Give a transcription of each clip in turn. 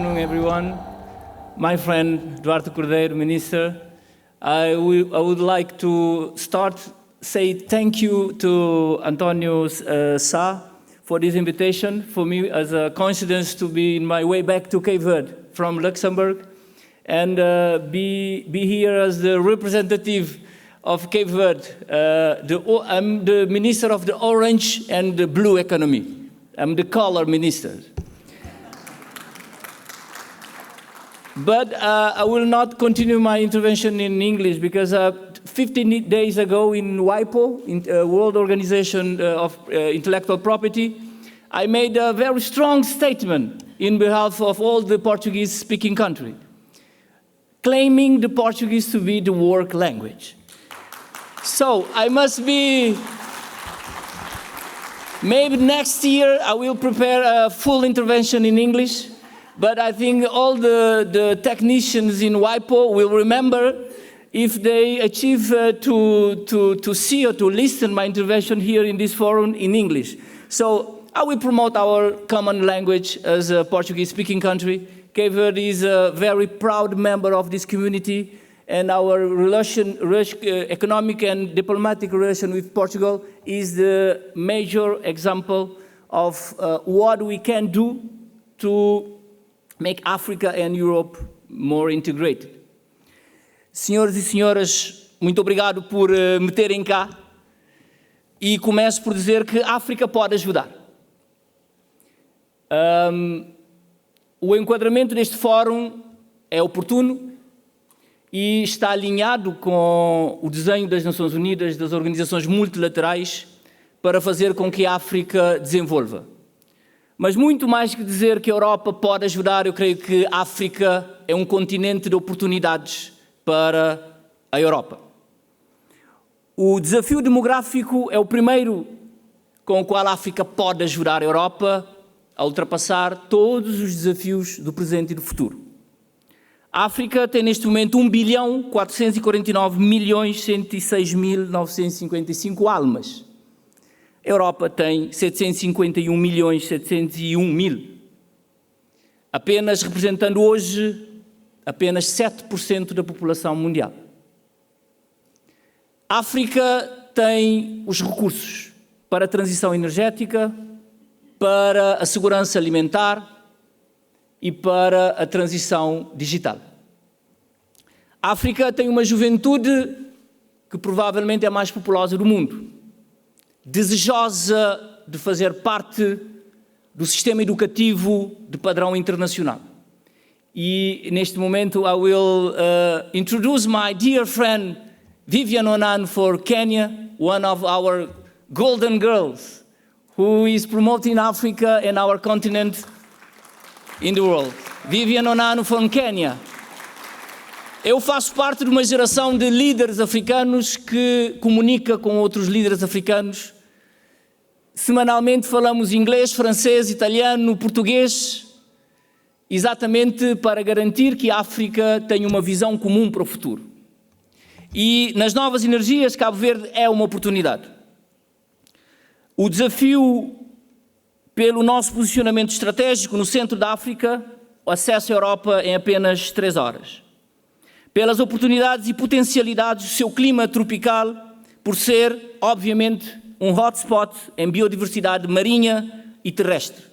afternoon, everyone. My friend Duarte Cordeiro, Minister, I would like to say thank you to António Sá for this invitation. For me, as a coincidence to be in my way back to Cape Verde from Luxembourg and be here as the representative of Cape Verde. I'm the Minister of the Orange and the Blue Economy. I'm the color minister. But I will not continue my intervention in English because 15 days ago in WIPO, in World Organization of Intellectual Property, I made a very strong statement in behalf of all the Portuguese-speaking country, claiming the Portuguese to be the work language. So I must be, maybe next year I will prepare a full intervention in English, but I think all the technicians in WIPO will remember if they achieve to see or to listen my intervention here in this forum in English. So I will promote our common language as a Portuguese-speaking country. Cape Verde is a very proud member of this community, and our economic and diplomatic relation with Portugal is the major example of what we can do to make Africa and Europe more integrated. Senhores e senhoras, muito obrigado por me terem cá e começo por dizer que a África pode ajudar. O enquadramento deste fórum é oportuno e está alinhado com o desenho das Nações Unidas, das organizações multilaterais, para fazer com que a África desenvolva. Mas muito mais que dizer que a Europa pode ajudar, eu creio que a África é um continente de oportunidades para a Europa. O desafio demográfico é o primeiro com o qual a África pode ajudar a Europa a ultrapassar todos os desafios do presente e do futuro. A África tem neste momento 1.449.106.955 almas. A Europa tem 751.701.000, apenas representando hoje apenas 7% da população mundial. A África tem os recursos para a transição energética, para a segurança alimentar e para a transição digital. A África tem uma juventude que provavelmente é a mais populosa do mundo, desejosa de fazer parte do sistema educativo de padrão internacional. E neste momento I will introduce my dear friend Vivian Onan for Kenya, one of our golden girls, who is promoting Africa and our continent in the world. Vivian Onan from Kenya. Eu faço parte de uma geração de líderes africanos que comunica com outros líderes africanos. Semanalmente falamos inglês, francês, italiano, português, exatamente para garantir que a África tenha uma visão comum para o futuro. E nas novas energias, Cabo Verde é uma oportunidade. O desafio pelo nosso posicionamento estratégico no centro da África, o acesso à Europa em apenas 3 horas. Pelas oportunidades e potencialidades do seu clima tropical, por ser, obviamente, um hotspot em biodiversidade marinha e terrestre.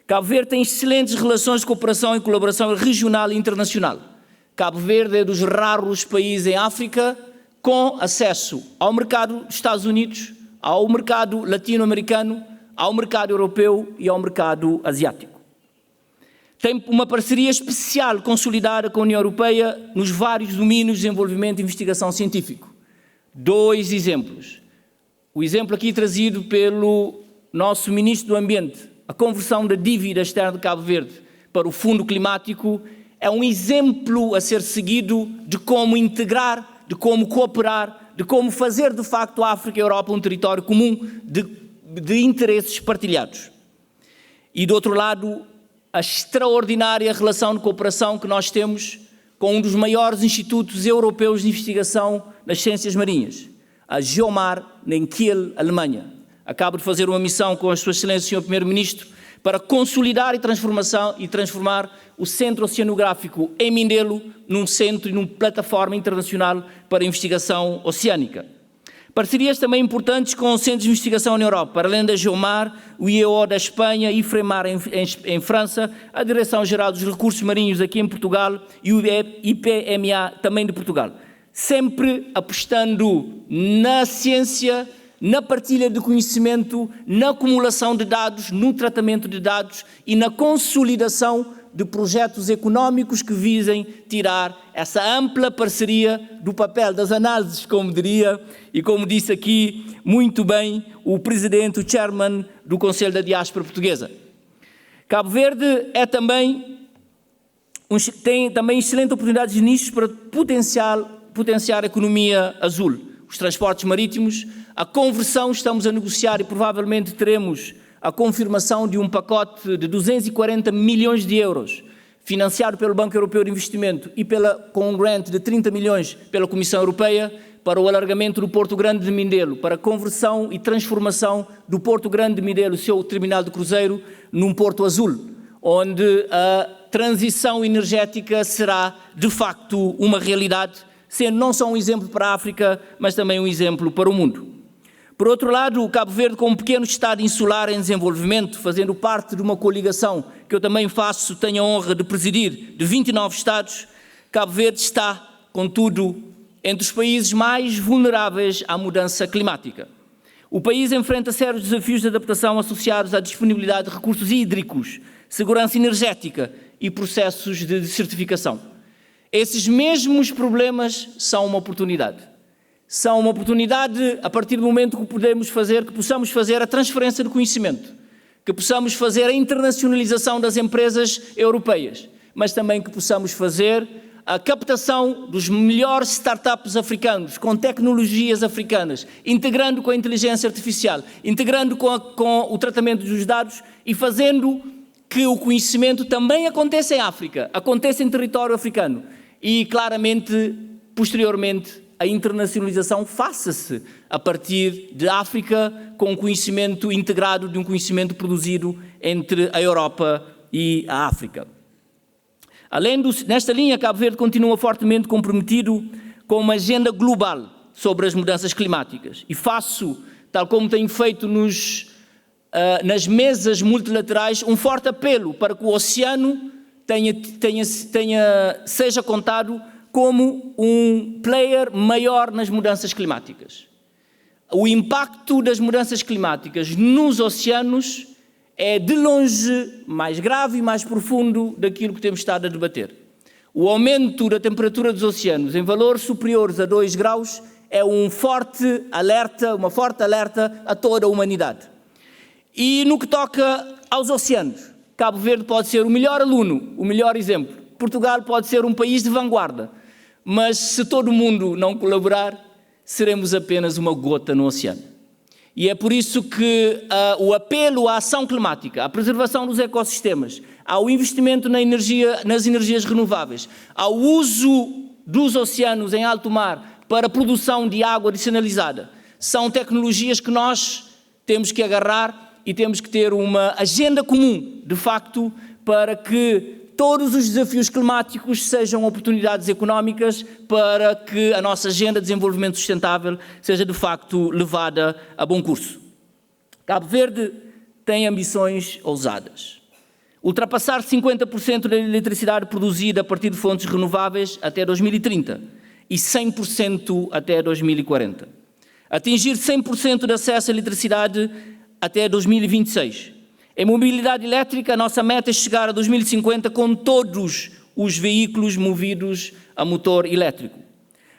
Cabo Verde tem excelentes relações de cooperação e colaboração regional e internacional. Cabo Verde é dos raros países em África com acesso ao mercado dos Estados Unidos, ao mercado latino-americano, ao mercado europeu e ao mercado asiático. Tem uma parceria especial consolidada com a União Europeia nos vários domínios de desenvolvimento e investigação científico. 2 exemplos. O exemplo aqui trazido pelo nosso Ministro do Ambiente, a conversão da dívida externa de Cabo Verde para o Fundo Climático, é um exemplo a ser seguido de como integrar, de como cooperar, de como fazer de facto a África e a Europa um território comum de interesses partilhados. E do outro lado, a extraordinária relação de cooperação que nós temos com um dos maiores institutos europeus de investigação nas ciências marinhas, a Geomar, em Kiel, Alemanha. Acabo de fazer uma missão com a Sua Excelência, Sr. Primeiro-Ministro, para consolidar e transformar o Centro Oceanográfico em Mindelo num centro e numa plataforma internacional para investigação oceânica. Parcerias também importantes com centros de investigação na Europa, para além da Geomar, o IEO da Espanha, IFREMAR em França, a Direção-Geral dos Recursos Marinhos aqui em Portugal e o IPMA também de Portugal. Sempre apostando na ciência, na partilha de conhecimento, na acumulação de dados, no tratamento de dados e na consolidação de projetos económicos que visem tirar essa ampla parceria do papel das análises, como diria, e como disse aqui muito bem o presidente, o chairman do Conselho da Diáspora Portuguesa. Cabo Verde tem também excelentes oportunidades de nichos para potenciar a economia azul, os transportes marítimos, a conversão, estamos a negociar e provavelmente teremos a confirmação de um pacote de 240 milhões de euros, financiado pelo Banco Europeu de Investimento e com um grant de 30 milhões pela Comissão Europeia, para o alargamento do Porto Grande de Mindelo, para a conversão e transformação do Porto Grande de Mindelo, seu terminal de cruzeiro, num porto azul, onde a transição energética será, de facto, uma realidade, sendo não só um exemplo para a África, mas também um exemplo para o mundo. Por outro lado, o Cabo Verde, como um pequeno Estado insular em desenvolvimento, fazendo parte de uma coligação que eu também tenho a honra de presidir, de 29 Estados, Cabo Verde está, contudo, entre os países mais vulneráveis à mudança climática. O país enfrenta sérios desafios de adaptação associados à disponibilidade de recursos hídricos, segurança energética e processos de certificação. Esses mesmos problemas são uma oportunidade. São uma oportunidade a partir do momento que possamos fazer a transferência de conhecimento, que possamos fazer a internacionalização das empresas europeias, mas também que possamos fazer a captação dos melhores startups africanos, com tecnologias africanas, integrando com a inteligência artificial, integrando com o tratamento dos dados e fazendo que o conhecimento também aconteça em África, aconteça em território africano e, claramente, posteriormente, a internacionalização faça-se a partir de África com um conhecimento integrado, de um conhecimento produzido entre a Europa e a África. Nesta linha, Cabo Verde continua fortemente comprometido com uma agenda global sobre as mudanças climáticas e tal como tenho feito nas mesas multilaterais, um forte apelo para que o oceano seja contado como um player maior nas mudanças climáticas. O impacto das mudanças climáticas nos oceanos é, de longe, mais grave e mais profundo daquilo que temos estado a debater. O aumento da temperatura dos oceanos em valores superiores a 2 graus é uma forte alerta a toda a humanidade. E no que toca aos oceanos, Cabo Verde pode ser o melhor aluno, o melhor exemplo. Portugal pode ser um país de vanguarda. Mas se todo mundo não colaborar, seremos apenas uma gota no oceano. E é por isso que o apelo à ação climática, à preservação dos ecossistemas, ao investimento nas energias renováveis, ao uso dos oceanos em alto mar para a produção de água adicionalizada, são tecnologias que nós temos que agarrar e temos que ter uma agenda comum, de facto, para que todos os desafios climáticos sejam oportunidades económicas para que a nossa agenda de desenvolvimento sustentável seja, de facto, levada a bom curso. Cabo Verde tem ambições ousadas. Ultrapassar 50% da eletricidade produzida a partir de fontes renováveis até 2030 e 100% até 2040. Atingir 100% de acesso à eletricidade até 2026. Em mobilidade elétrica, a nossa meta é chegar a 2050 com todos os veículos movidos a motor elétrico.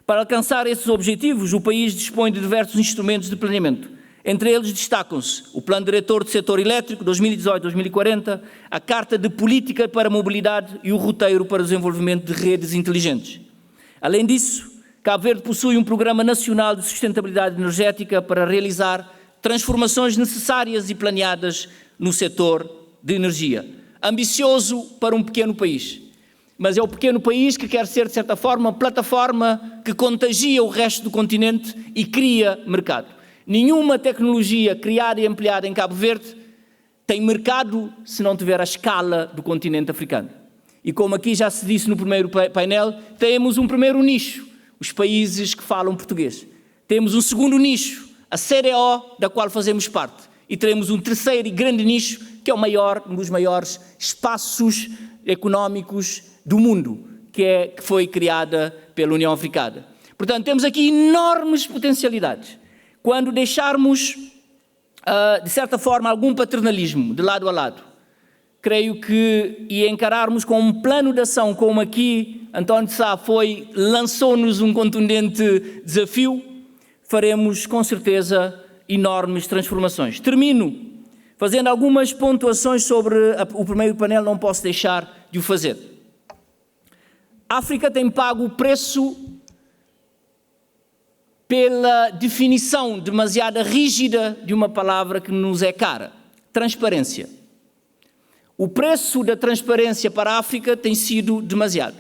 Para alcançar esses objetivos, o país dispõe de diversos instrumentos de planeamento. Entre eles destacam-se o Plano Diretor do Setor Elétrico 2018-2040, a Carta de Política para a Mobilidade e o Roteiro para o Desenvolvimento de Redes Inteligentes. Além disso, Cabo Verde possui um Programa Nacional de Sustentabilidade Energética para realizar transformações necessárias e planeadas no setor de energia. Ambicioso para um pequeno país, mas é o pequeno país que quer ser, de certa forma, uma plataforma que contagia o resto do continente e cria mercado. Nenhuma tecnologia criada e ampliada em Cabo Verde tem mercado se não tiver a escala do continente africano. E como aqui já se disse no primeiro painel, temos um primeiro nicho, os países que falam português. Temos um segundo nicho, a CDO, da qual fazemos parte. E teremos um terceiro e grande nicho, que é um dos maiores espaços económicos do mundo, que foi criada pela União Africana. Portanto, temos aqui enormes potencialidades. Quando deixarmos, de certa forma, algum paternalismo de lado a lado, creio que, e encararmos com um plano de ação, como aqui António Sá lançou-nos um contundente desafio, faremos, com certeza, enormes transformações. Termino fazendo algumas pontuações sobre o primeiro painel, não posso deixar de o fazer. A África tem pago o preço pela definição demasiado rígida de uma palavra que nos é cara: transparência. O preço da transparência para a África tem sido demasiado.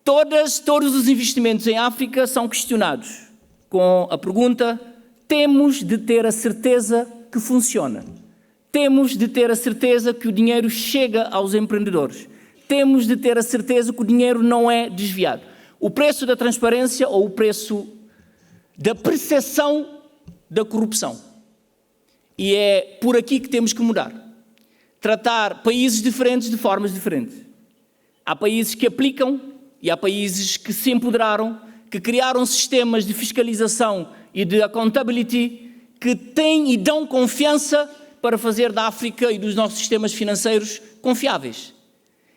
Todos os investimentos em África são questionados com a pergunta: temos de ter a certeza que funciona. Temos de ter a certeza que o dinheiro chega aos empreendedores. Temos de ter a certeza que o dinheiro não é desviado. O preço da transparência ou o preço da percepção da corrupção. E é por aqui que temos que mudar. Tratar países diferentes de formas diferentes. Há países que aplicam e há países que se empoderaram, que criaram sistemas de fiscalização e de accountability que têm e dão confiança para fazer da África e dos nossos sistemas financeiros confiáveis.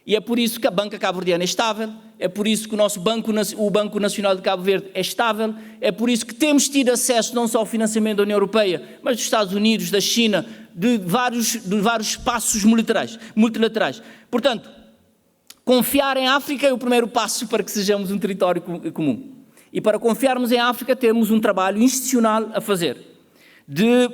E é por isso que a banca cabo-verdiana é estável, é por isso que o Banco Nacional de Cabo Verde é estável, é por isso que temos tido acesso não só ao financiamento da União Europeia, mas dos Estados Unidos, da China, de vários espaços multilaterais. Portanto, confiar em África é o primeiro passo para que sejamos um território comum. E para confiarmos em África temos um trabalho institucional a fazer, de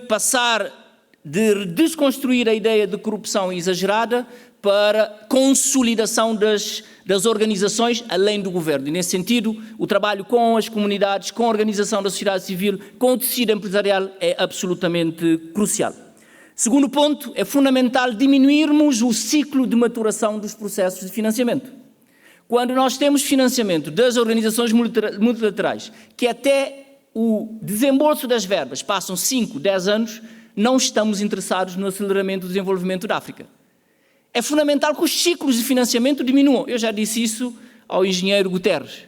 desconstruir a ideia de corrupção exagerada para consolidação das organizações além do governo. E nesse sentido, o trabalho com as comunidades, com a organização da sociedade civil, com o tecido empresarial é absolutamente crucial. Segundo ponto, é fundamental diminuirmos o ciclo de maturação dos processos de financiamento. Quando nós temos financiamento das organizações multilaterais, que até o desembolso das verbas passam 5, 10 anos, não estamos interessados no aceleramento do desenvolvimento da África. É fundamental que os ciclos de financiamento diminuam. Eu já disse isso ao engenheiro Guterres.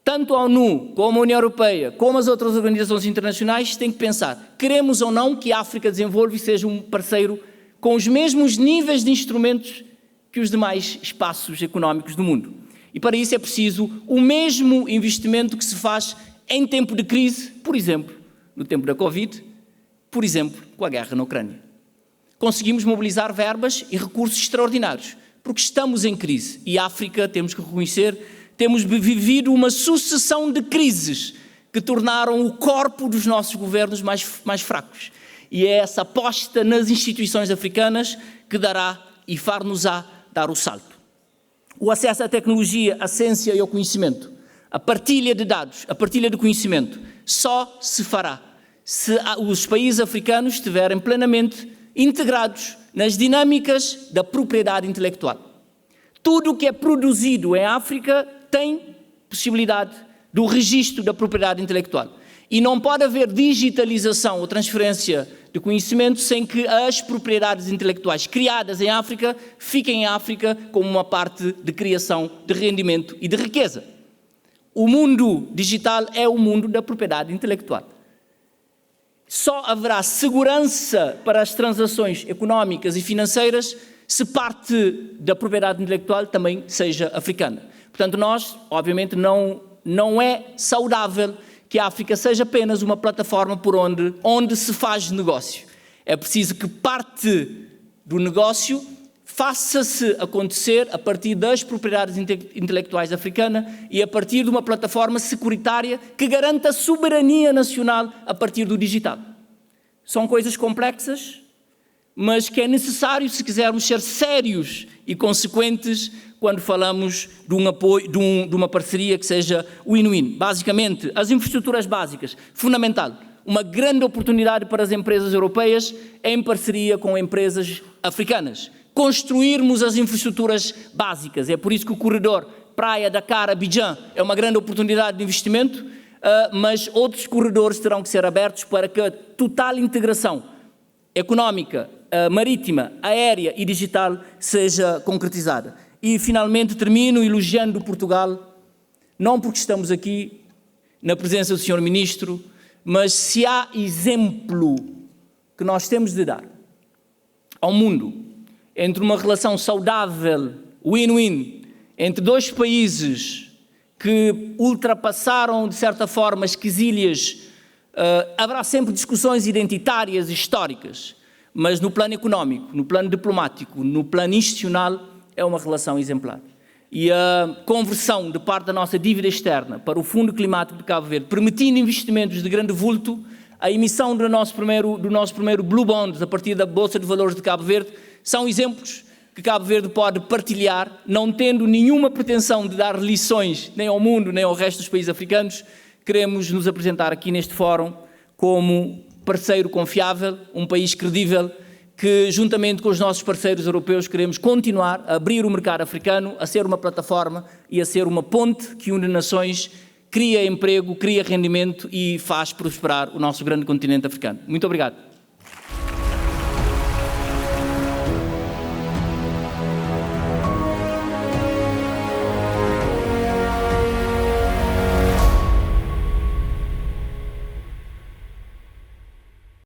Tanto a ONU, como a União Europeia, como as outras organizações internacionais têm que pensar, queremos ou não que a África desenvolva e seja um parceiro com os mesmos níveis de instrumentos que os demais espaços económicos do mundo. E para isso é preciso o mesmo investimento que se faz em tempo de crise, por exemplo, no tempo da Covid, por exemplo, com a guerra na Ucrânia. Conseguimos mobilizar verbas e recursos extraordinários, porque estamos em crise. E a África, temos que reconhecer, temos vivido uma sucessão de crises que tornaram o corpo dos nossos governos mais fracos. E é essa aposta nas instituições africanas que dará e far-nos-á dar o salto. O acesso à tecnologia, à ciência e ao conhecimento, a partilha de dados, a partilha de conhecimento, só se fará se os países africanos estiverem plenamente integrados nas dinâmicas da propriedade intelectual. Tudo o que é produzido em África tem possibilidade do registro da propriedade intelectual. E não pode haver digitalização ou transferência de conhecimento sem que as propriedades intelectuais criadas em África fiquem em África como uma parte de criação de rendimento e de riqueza. O mundo digital é o mundo da propriedade intelectual. Só haverá segurança para as transações económicas e financeiras se parte da propriedade intelectual também seja africana. Portanto, nós, obviamente, não é saudável que a África seja apenas uma plataforma por onde se faz negócio. É preciso que parte do negócio faça-se acontecer a partir das propriedades intelectuais africanas e a partir de uma plataforma securitária que garanta a soberania nacional a partir do digital. São coisas complexas, mas que é necessário se quisermos ser sérios e consequentes quando falamos de um apoio, de uma parceria que seja win-win. Basicamente, as infraestruturas básicas, fundamental. uma grande oportunidade para as empresas europeias em parceria com empresas africanas. Construirmos as infraestruturas básicas. É por isso que o corredor Praia, Dakar, Abidjan é uma grande oportunidade de investimento, mas outros corredores terão que ser abertos para que a total integração económica, marítima, aérea e digital seja concretizada. E, finalmente, termino elogiando Portugal, não porque estamos aqui na presença do Sr. Ministro, mas se há exemplo que nós temos de dar ao mundo entre uma relação saudável, win-win, entre dois países que ultrapassaram, de certa forma, as quesilhas, haverá sempre discussões identitárias e históricas, mas no plano económico, no plano diplomático, no plano institucional, é uma relação exemplar. E a conversão de parte da nossa dívida externa para o Fundo Climático de Cabo Verde, permitindo investimentos de grande vulto, a emissão do nosso primeiro Blue Bonds a partir da Bolsa de Valores de Cabo Verde, são exemplos que Cabo Verde pode partilhar, não tendo nenhuma pretensão de dar lições nem ao mundo, nem ao resto dos países africanos. Queremos nos apresentar aqui neste fórum como parceiro confiável, um país credível, que juntamente com os nossos parceiros europeus queremos continuar a abrir o mercado africano, a ser uma plataforma e a ser uma ponte que une nações, cria emprego, cria rendimento e faz prosperar o nosso grande continente africano. Muito obrigado.